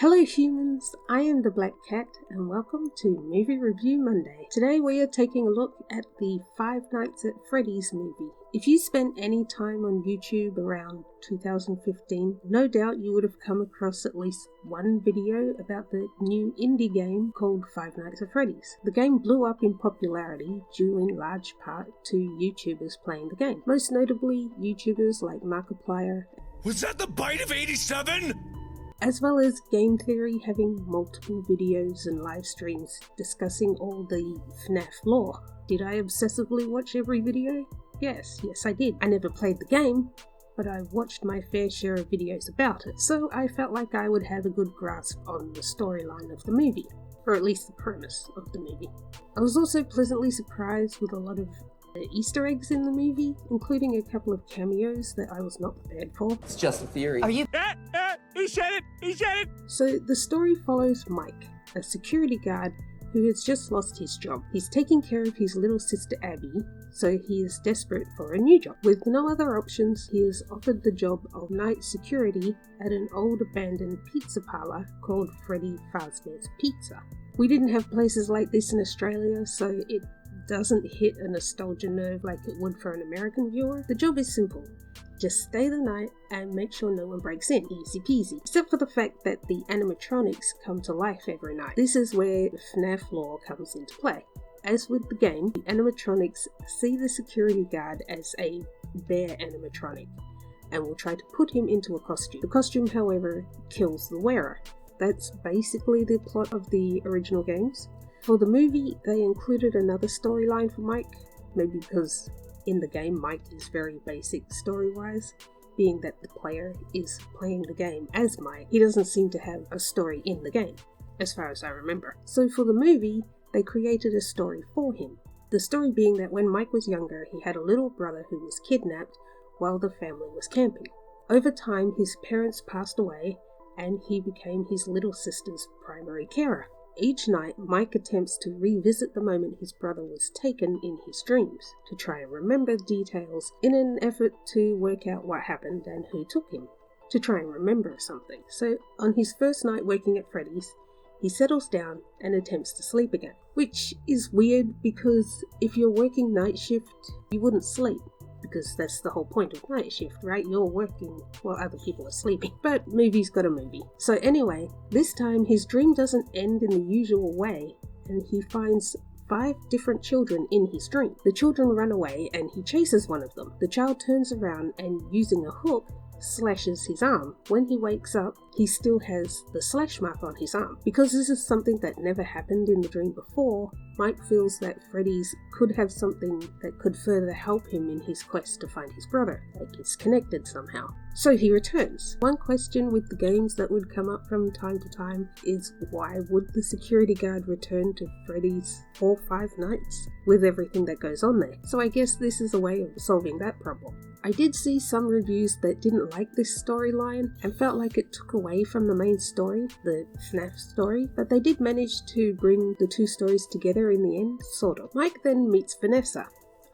Hello humans, I am the Black Cat and welcome to Movie Review Monday. Today we are taking a look at the Five Nights at Freddy's movie. If you spent any time on YouTube around 2015, no doubt you would have come across at least one video about the new indie game called Five Nights at Freddy's. The game blew up in popularity due in large part to YouTubers playing the game, most notably YouTubers like Markiplier. Was that the bite of 87? As well as Game Theory having multiple videos and live streams discussing all the FNAF lore. Did I obsessively watch every video? Yes I did. I never played the game, but I watched my fair share of videos about it, so I felt like I would have a good grasp on the storyline of the movie, or at least the premise of the movie. I was also pleasantly surprised with a lot of Easter eggs in the movie, including a couple of cameos that I was not prepared for. It's just a theory. Are you? He said it! He said it! So the story follows Mike, a security guard who has just lost his job. He's taking care of his little sister Abby, so he is desperate for a new job. With no other options, he is offered the job of night security at an old abandoned pizza parlor called Freddy Fazbear's Pizza. We didn't have places like this in Australia, so it doesn't hit a nostalgia nerve like it would for an American viewer. The job is simple. Just stay the night and make sure no one breaks in. Easy peasy. Except for the fact that the animatronics come to life every night. This is where FNAF lore comes into play. As with the game, the animatronics see the security guard as a bear animatronic and will try to put him into a costume. The costume, however, kills the wearer. That's basically the plot of the original games. For the movie, they included another storyline for Mike, maybe because in the game Mike is very basic story-wise, being that the player is playing the game as Mike. He doesn't seem to have a story in the game, as far as I remember. So for the movie, they created a story for him. The story being that when Mike was younger, he had a little brother who was kidnapped while the family was camping. Over time, his parents passed away, and he became his little sister's primary carer. Each night, Mike attempts to revisit the moment his brother was taken in his dreams, to try and remember details in an effort to work out what happened and who took him, to try and remember something. So, on his first night working at Freddy's, he settles down and attempts to sleep again. Which is weird because if you're working night shift, you wouldn't sleep. Because that's the whole point of night shift, right? You're working while other people are sleeping. But movie's got a movie. So anyway, this time his dream doesn't end in the usual way, and he finds 5 different children in his dream. The children run away and he chases one of them. The child turns around and using a hook, slashes his arm. When he wakes up, he still has the slash mark on his arm. Because this is something that never happened in the dream before, Mike feels that Freddy's could have something that could further help him in his quest to find his brother, like it's connected somehow. So he returns. One question with the games that would come up from time to time is why would the security guard return to Freddy's for 5 nights with everything that goes on there? So I guess this is a way of solving that problem. I did see some reviews that didn't like this storyline and felt like it took away from the main story, the FNAF story, but they did manage to bring the two stories together in the end, sort of. Mike then meets Vanessa,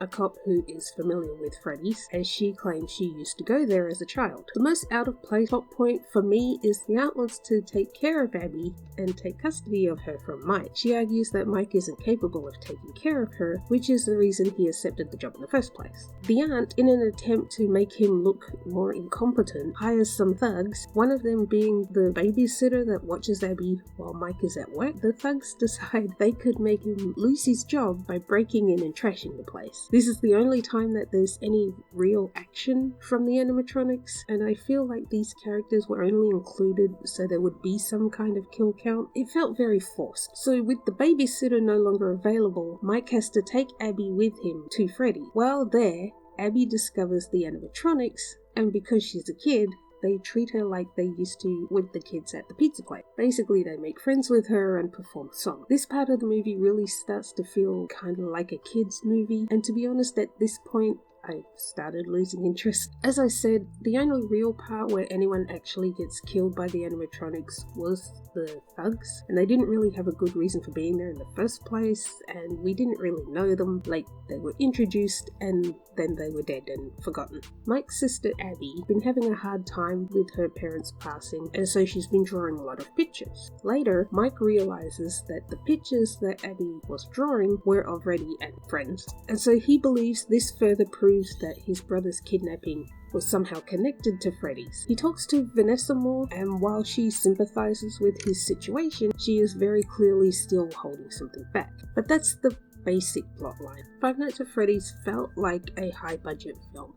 a cop who is familiar with Freddy's, as she claims she used to go there as a child. The most out-of-place plot point for me is the aunt wants to take care of Abby and take custody of her from Mike. She argues that Mike isn't capable of taking care of her, which is the reason he accepted the job in the first place. The aunt, in an attempt to make him look more incompetent, hires some thugs, one of them being the babysitter that watches Abby while Mike is at work. The thugs decide they could make him lose his job by breaking in and trashing the place. This is the only time that there's any real action from the animatronics, and I feel like these characters were only included so there would be some kind of kill count. It felt very forced. So with the babysitter no longer available, Mike has to take Abby with him to Freddy. While there, Abby discovers the animatronics, and because she's a kid, they treat her like they used to with the kids at the pizza place. Basically, they make friends with her and perform songs. This part of the movie really starts to feel kind of like a kid's movie, and to be honest, at this point, I started losing interest. As I said, the only real part where anyone actually gets killed by the animatronics was the thugs, and they didn't really have a good reason for being there in the first place, and we didn't really know them. Like, they were introduced and then they were dead and forgotten. Mike's sister Abby had been having a hard time with her parents passing, and so she's been drawing a lot of pictures. Later, Mike realizes that the pictures that Abby was drawing were of Freddy and friends, and so he believes this further proves that his brother's kidnapping was somehow connected to Freddy's. He talks to Vanessa more, and while she sympathizes with his situation, she is very clearly still holding something back. But that's the basic plotline. Five Nights at Freddy's felt like a high-budget film.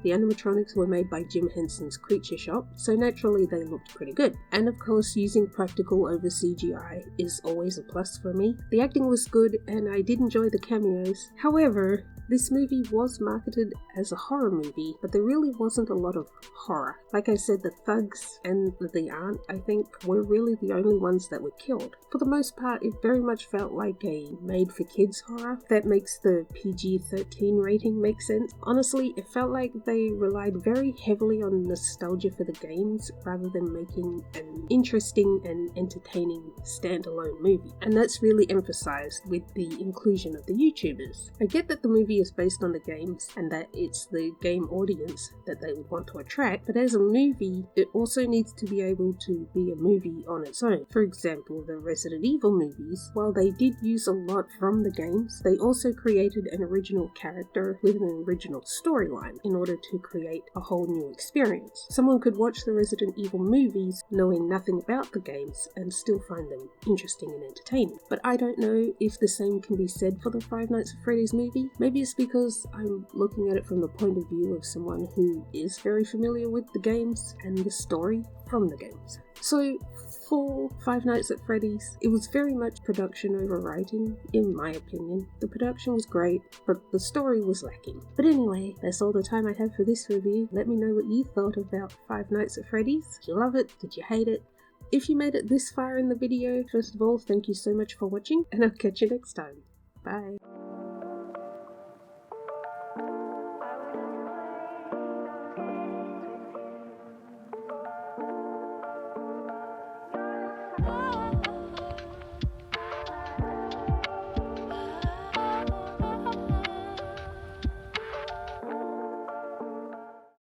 The animatronics were made by Jim Henson's Creature Shop, so naturally they looked pretty good. And of course, using practical over CGI is always a plus for me. The acting was good, and I did enjoy the cameos. However, this movie was marketed as a horror movie, but there really wasn't a lot of horror. Like I said, the thugs and the aunt, I think, were really the only ones that were killed. For the most part, it very much felt like a made-for-kids horror. That makes the PG-13 rating make sense. Honestly, it felt like they relied very heavily on nostalgia for the games rather than making an interesting and entertaining standalone movie. And that's really emphasized with the inclusion of the YouTubers. I get that the movie is based on the games and that it's the game audience that they would want to attract, but as a movie, it also needs to be able to be a movie on its own. For example, the Resident Evil movies, while they did use a lot from the games, they also created an original character with an original storyline in order to create a whole new experience. Someone could watch the Resident Evil movies knowing nothing about the games and still find them interesting and entertaining. But I don't know if the same can be said for the Five Nights at Freddy's movie. Maybe it's because I'm looking at it from the point of view of someone who is very familiar with the games and the story from the games. So for Five Nights at Freddy's, it was very much production over writing, in my opinion. The production was great, but the story was lacking. But anyway, that's all the time I have for this review. Let me know what you thought about Five Nights at Freddy's. Did you love it? Did you hate it? If you made it this far in the video, first of all, thank you so much for watching, and I'll catch you next time. Bye.